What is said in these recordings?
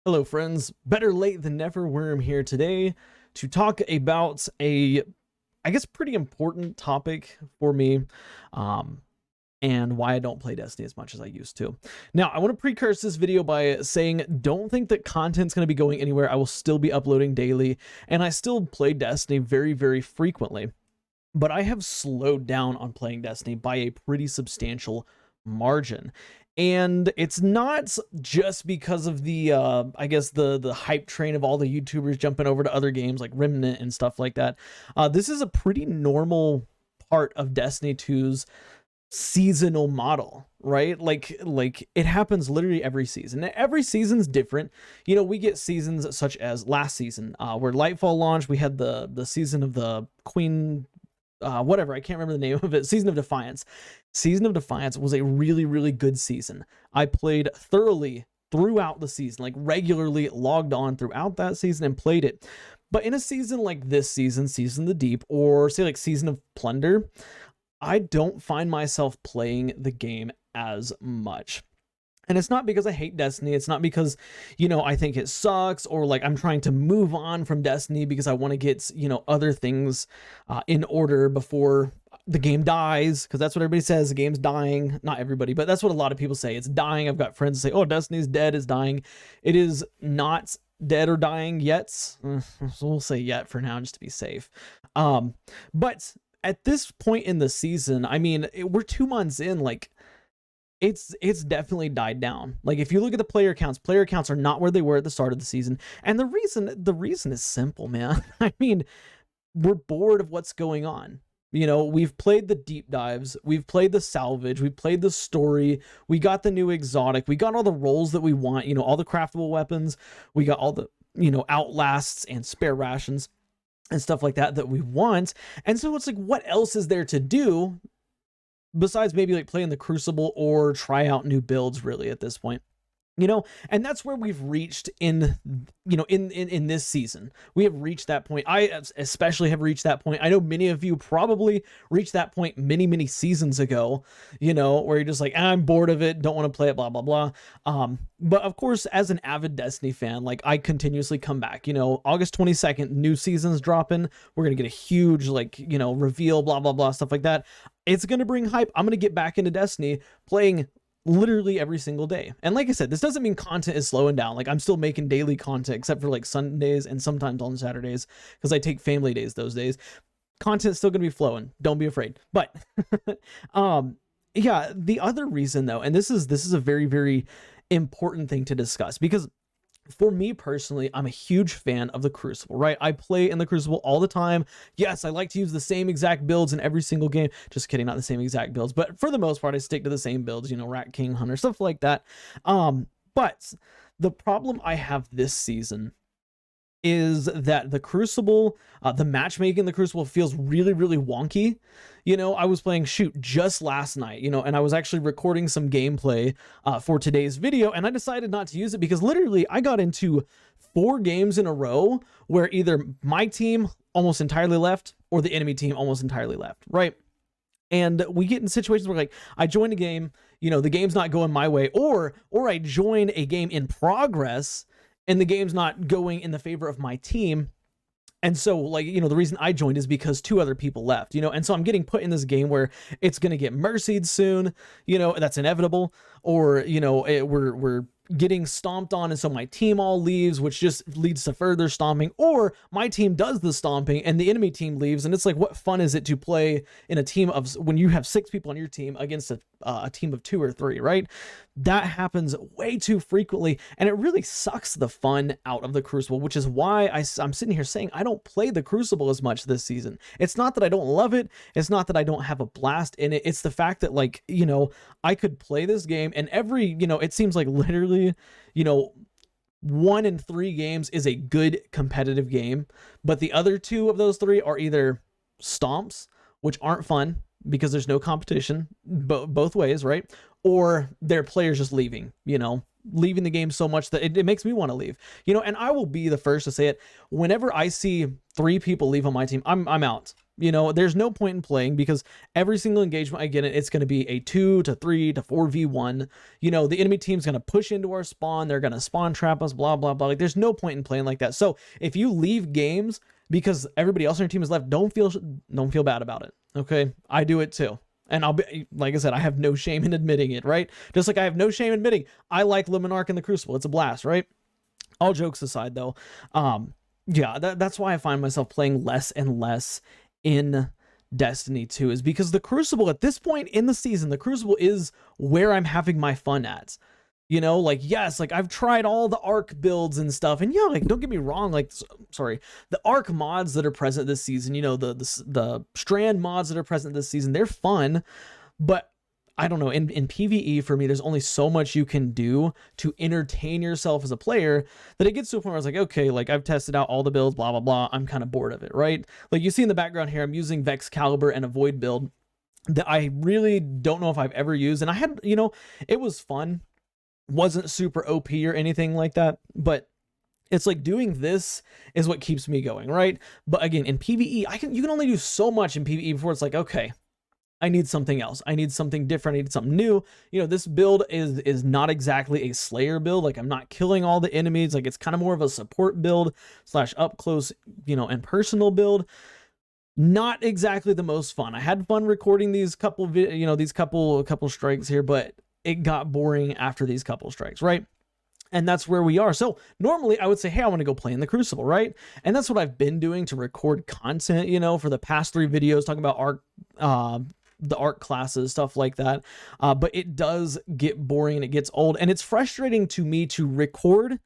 Hello, friends. Better late than never. Worm here today to talk about I guess, pretty important topic for me, um, and why I don't play Destiny as much as I used to. Now, I want to precurse this video by saying, don't think that content's going to be going anywhere. I will still be uploading daily, and I still play Destiny very, very frequently. But I have slowed down on playing Destiny by a pretty substantial margin. And it's not just because of the I guess the hype train of all the YouTubers jumping over to other games like Remnant and stuff like that. This is a pretty normal part of Destiny 2's seasonal model, right? Like it happens literally every season. Every season's different. You know, we get seasons such as last season, where Lightfall launched. We had the season of the Queen, whatever, I can't remember the name of it. Season of Defiance. Season of Defiance was a really, really good season. I played thoroughly throughout the season, like regularly logged on throughout that season and played it. But in a season like this season, Season of the Deep, or say like Season of Plunder, I don't find myself playing the game as much. And it's not because I hate Destiny. It's not because, you know, I think it sucks, or like I'm trying to move on from Destiny because I want to get, you know, other things in order before the game dies. Because that's what everybody says. The game's dying. Not everybody, but that's what a lot of people say. It's dying. I've got friends that say, oh, Destiny's dead, is dying. It is not dead or dying yet. So we'll say yet for now, just to be safe. But at this point in the season, I mean, we're 2 months in, like, it's definitely died down. Like, if you look at the player counts are not where they were at the start of the season. And the reason is simple, man. I mean, we're bored of what's going on. You know, we've played the deep dives, we've played the salvage, we played the story, we got the new exotic, we got all the roles that we want, you know, all the craftable weapons, we got all the, you know, outlasts and spare rations and stuff like that we want. And so it's like, what else is there to do besides maybe like playing the Crucible or try out new builds, really, at this point? You know, and that's where we've reached in, you know, in this season. We have reached that point. I especially have reached that point. I know many of you probably reached that point many seasons ago, you know, where you're just like, I'm bored of it, don't want to play it, blah blah blah. But of course, as an avid Destiny fan, like, I continuously come back. You know, August 22nd, new season's dropping. We're gonna get a huge, like, you know, reveal, blah blah blah, stuff like that. It's gonna bring hype. I'm gonna get back into Destiny, playing literally every single day. And like I said, this doesn't mean content is slowing down. Like, I'm still making daily content, except for like Sundays and sometimes on Saturdays, because I take family days those days. Content's still gonna be flowing, don't be afraid. But yeah, the other reason though, and this is a very, very important thing to discuss, because for me personally, I'm a huge fan of the Crucible, right? I play in the Crucible all the time. Yes, I like to use the same exact builds in every single game. Just kidding, not the same exact builds, but for the most part, I stick to the same builds, you know, Rat King, Hunter, stuff like that. But the problem I have this season is that the Crucible, the matchmaking in the Crucible feels really, really wonky. You know, I was playing Shoot just last night, you know, and I was actually recording some gameplay for today's video, and I decided not to use it because literally I got into 4 games in a row where either my team almost entirely left or the enemy team almost entirely left, right? And we get in situations where, like, I join a game, you know, the game's not going my way, or I join a game in progress and the game's not going in the favor of my team. And so, like, you know, the reason I joined is because 2 other people left, you know, and so I'm getting put in this game where it's going to get mercied soon, you know, that's inevitable, or, you know, we're getting stomped on, and so my team all leaves, which just leads to further stomping, or my team does the stomping and the enemy team leaves, and it's like, what fun is it to play in a team of, when you have 6 people on your team against a team of 2 or 3, right? That happens way too frequently, and it really sucks the fun out of the Crucible, which is why I'm sitting here saying I don't play the Crucible as much this season. It's not that I don't love it, it's not that I don't have a blast in it, it's the fact that, like, you know, I could play this game, and every, you know, it seems like literally, you know, 1 in 3 games is a good competitive game, but the other 2 of those 3 are either stomps, which aren't fun because there's no competition both ways, right? Or their players just leaving, you know, leaving the game so much that it makes me want to leave, you know. And I will be the first to say it, whenever I see 3 people leave on my team, I'm out. You know, there's no point in playing because every single engagement I get in, it's going to be a 2 to 3 to 4v1. You know, the enemy team's going to push into our spawn. They're going to spawn trap us, blah, blah, blah. Like, there's no point in playing like that. So if you leave games because everybody else on your team is left, don't feel bad about it. Okay. I do it too. And I'll be, like I said, I have no shame in admitting it, right? Just like I have no shame admitting I like Luminarch in the Crucible. It's a blast, right? All jokes aside though, yeah, that's why I find myself playing less and less in Destiny 2, is because the Crucible at this point in the season, the Crucible is where I'm having my fun at. You know, like, yes, like I've tried all the Arc builds and stuff, and yeah, like, don't get me wrong, like, sorry, the Arc mods that are present this season, you know, the Strand mods that are present this season, they're fun, but I don't know, in PvE for me, there's only so much you can do to entertain yourself as a player that it gets to a point where it's like, okay, like I've tested out all the builds, blah, blah, blah. I'm kind of bored of it, right? Like you see in the background here, I'm using Vex Caliber and a Void build that I really don't know if I've ever used. And I had, you know, it was fun. Wasn't super OP or anything like that, but it's like doing this is what keeps me going, right? But again, in PvE, you can only do so much in PvE before it's like, okay, I need something else. I need something different. I need something new. You know, this build is not exactly a Slayer build. Like, I'm not killing all the enemies. Like, it's kind of more of a support build / up close, you know, and personal build. Not exactly the most fun. I had fun recording these couple strikes here, but it got boring after these couple strikes, right? And that's where we are. So normally I would say, hey, I want to go play in the Crucible, right? And that's what I've been doing to record content, you know, for the past 3 videos talking about the Arc classes, stuff like that. But it does get boring and it gets old, and it's frustrating to me to record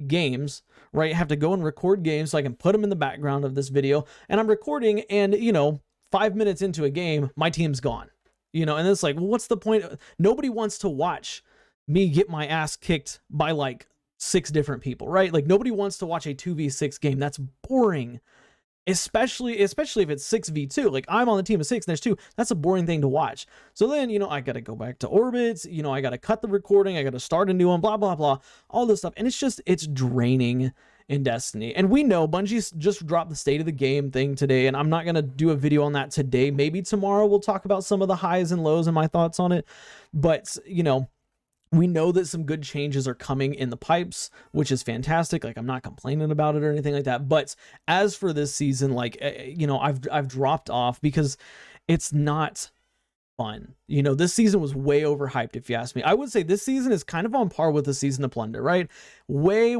games, right? I have to go and record games so I can put them in the background of this video, and I'm recording, and you know, 5 minutes into a game, my team's gone, you know, and it's like, well, what's the point? Nobody wants to watch me get my ass kicked by like 6 different people, right? Like nobody wants to watch a 2v6 game. That's boring. Especially if it's 6v2, like I'm on the team of 6 and there's 2, that's a boring thing to watch. So then, you know, I got to go back to orbits, you know, I got to cut the recording, I got to start a new one, blah, blah, blah, all this stuff. And it's draining in Destiny. And we know Bungie's just dropped the state of the game thing today, and I'm not going to do a video on that today. Maybe tomorrow we'll talk about some of the highs and lows and my thoughts on it. But, you know, we know that some good changes are coming in the pipes, which is fantastic. Like, I'm not complaining about it or anything like that. But as for this season, like, you know, I've dropped off because it's not fun. You know, this season was way overhyped, if you ask me. I would say this season is kind of on par with the Season of Plunder, right? Way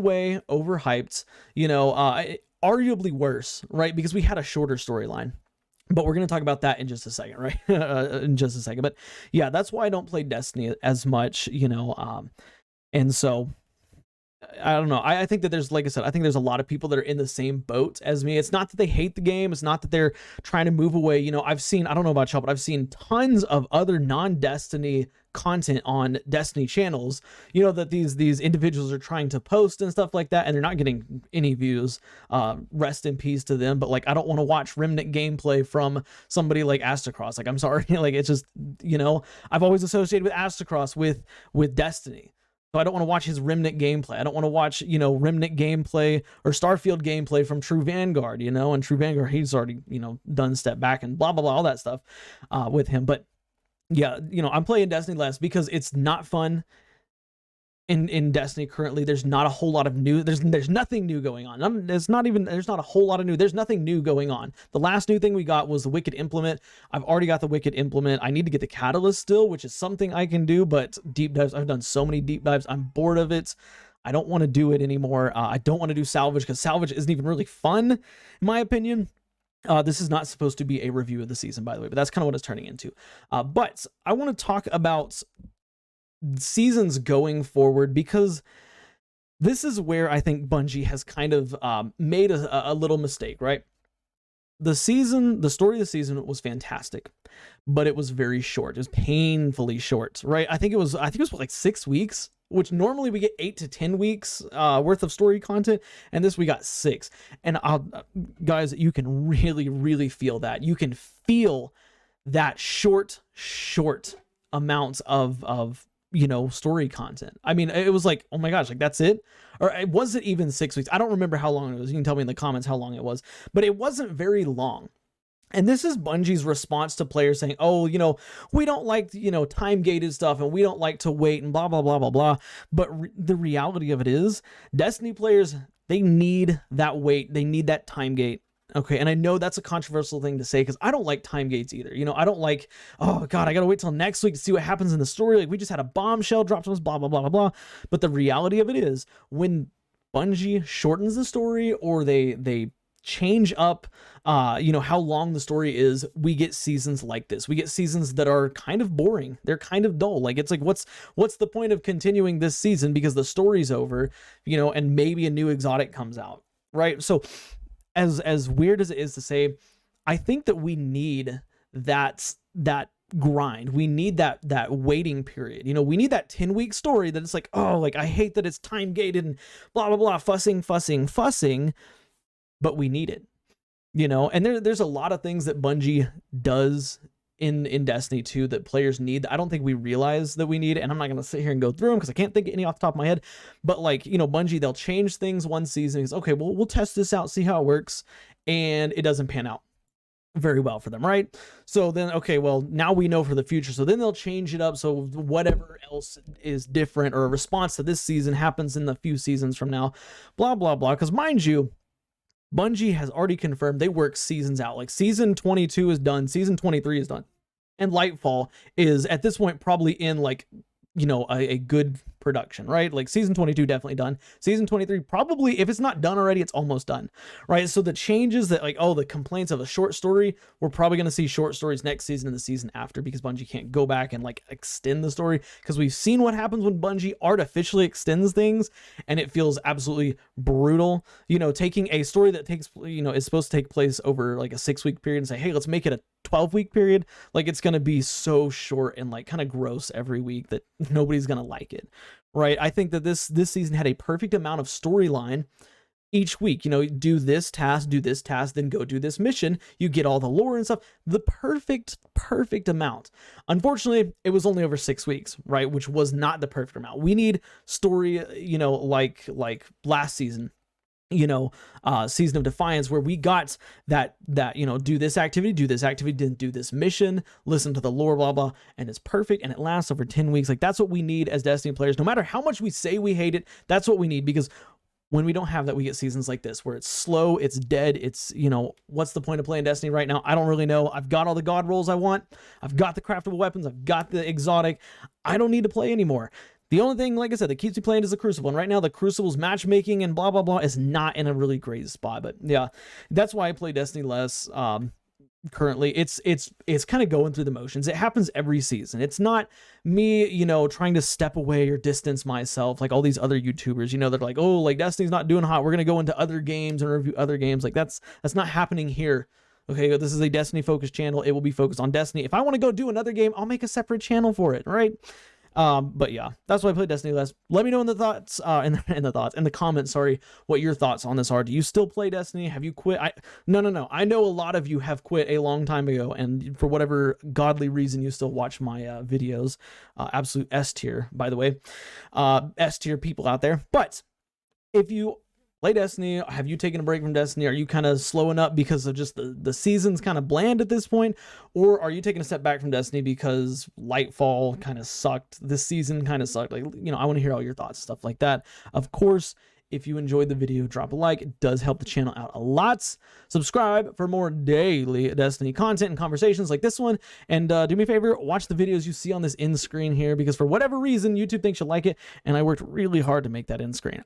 overhyped, you know, arguably worse, right? Because we had a shorter storyline. But we're going to talk about that in just a second, right? In just a second. But yeah, that's why I don't play Destiny as much, you know. And so I don't know. I think that there's, like I said, I think there's a lot of people that are in the same boat as me. It's not that they hate the game. It's not that they're trying to move away. You know, I've seen, I don't know about y'all, but I've seen tons of other non-Destiny content on Destiny channels, you know, that these individuals are trying to post and stuff like that, and they're not getting any views. Rest in peace to them. But like, I don't want to watch Remnant gameplay from somebody like Astacross. Like, I'm sorry. Like, it's just, you know, I've always associated with Astacross with Destiny. So I don't want to watch his Remnant gameplay. I don't want to watch, you know, Remnant gameplay or Starfield gameplay from True Vanguard, you know, and True Vanguard, he's already, you know, done step back and blah, blah, blah, all that stuff with him. But yeah, you know, I'm playing Destiny less because it's not fun. In Destiny currently, there's not a whole lot of new, there's nothing new going on. There's not a whole lot of new, there's nothing new going on. The last new thing we got was the Wicked Implement. I've already got the Wicked Implement. I need to get the Catalyst still, which is something I can do, but deep dives, I've done so many deep dives, I'm bored of it. I don't want to do it anymore. I don't want to do Salvage because Salvage isn't even really fun, in my opinion. This is not supposed to be a review of the season, by the way, but that's kind of what it's turning into. But I want to talk about seasons going forward, because this is where I think Bungie has kind of made a little mistake, right? The story of the season was fantastic, but it was very short. It was painfully short, right? I think it was like 6 weeks, which normally we get 8 to 10 weeks worth of story content, and this we got 6. And guys, you can really feel that. You can feel that short amounts of you know, story content. I mean, it was like, oh my gosh, like that's it? Or was it even 6 weeks? I don't remember how long it was. You can tell me in the comments how long it was, but it wasn't very long. And this is Bungie's response to players saying, oh, we don't like, time gated stuff and we don't like to wait and blah, blah, blah, blah, blah. But the reality of it is Destiny players, they need that wait. They need that time gate. Okay. And I know that's a controversial thing to say because I don't like time gates either. I don't like, oh God, I got to wait till next week to see what happens in the story. Like we just had a bombshell dropped on us, blah, blah, blah, blah, blah. But the reality of it is when Bungie shortens the story or they change up how long the story is, we get seasons like this. We get seasons that are kind of boring. They're kind of dull. Like it's like what's the point of continuing this season because the story's over, and maybe a new exotic comes out, right? So as weird as it is to say, I think that we need that grind. We need that waiting period. We need that 10-week story that it's like, oh, like I hate that it's time gated and blah blah blah, fussing, but we need it, and there's a lot of things that Bungie does in Destiny 2 that players need that I don't think we realize that we need. And I'm not going to sit here and go through them because I can't think of any off the top of my head, but like, Bungie, they'll change things one season. It's okay, well, we'll test this out, see how it works. And it doesn't pan out very well for them, right? So then, okay, well, now we know for the future. So then they'll change it up. So whatever else is different or a response to this season happens in the few seasons from now, blah, blah, blah. Because mind you, Bungie has already confirmed they work seasons out. Like season 22 is done, season 23 is done, and Lightfall is at this point probably in like, a good production, right? Like season 22 definitely done. Season 23 probably, if it's not done already, it's almost done, right? So the changes that like, oh, the complaints of a short story, we're probably going to see short stories next season and the season after because Bungie can't go back and like extend the story because we've seen what happens when Bungie artificially extends things and it feels absolutely brutal. Taking a story that takes, is supposed to take place over like a 6-week period and say, hey, let's make it a 12-week period. Like it's going to be so short and like kind of gross every week that nobody's going to like it, right? I think that this season had a perfect amount of storyline each week. Do this task, then go do this mission. You get all the lore and stuff. The perfect amount. Unfortunately, it was only over 6 weeks, right? Which was not the perfect amount. We need story, like last season. Season of Defiance, where we got that, do this activity, then do this mission, listen to the lore, blah, blah, and it's perfect, and it lasts over 10 weeks. Like, that's what we need as Destiny players. No matter how much we say we hate it, that's what we need, because when we don't have that, we get seasons like this, where it's slow, it's dead, it's, what's the point of playing Destiny right now? I don't really know. I've got all the god rolls I want. I've got the craftable weapons. I've got the exotic. I don't need to play anymore. The only thing, like I said, that keeps me playing is the Crucible. And right now, the Crucible's matchmaking and blah, blah, blah is not in a really great spot. But yeah, that's why I play Destiny less currently. It's kind of going through the motions. It happens every season. It's not me, trying to step away or distance myself like all these other YouTubers, they're like, oh, like Destiny's not doing hot. We're going to go into other games and review other games. Like that's not happening here. Okay, this is a Destiny focused channel. It will be focused on Destiny. If I want to go do another game, I'll make a separate channel for it, right? But yeah, that's why I play Destiny less. Let me know in the thoughts, in the comments, sorry, what your thoughts on this are. Do you still play Destiny? Have you quit? No. I know a lot of you have quit a long time ago, and for whatever godly reason, you still watch my videos. Absolute S tier, by the way. S tier people out there. But if you play Destiny, have you taken a break from Destiny? Are you kind of slowing up because of just the season's kind of bland at this point? Or are you taking a step back from Destiny because Lightfall kind of sucked? This season kind of sucked. Like, I want to hear all your thoughts, stuff like that. Of course, if you enjoyed the video, drop a like. It does help the channel out a lot. Subscribe for more daily Destiny content and conversations like this one. And do me a favor, watch the videos you see on this end screen here, because for whatever reason, YouTube thinks you'll like it, and I worked really hard to make that end screen.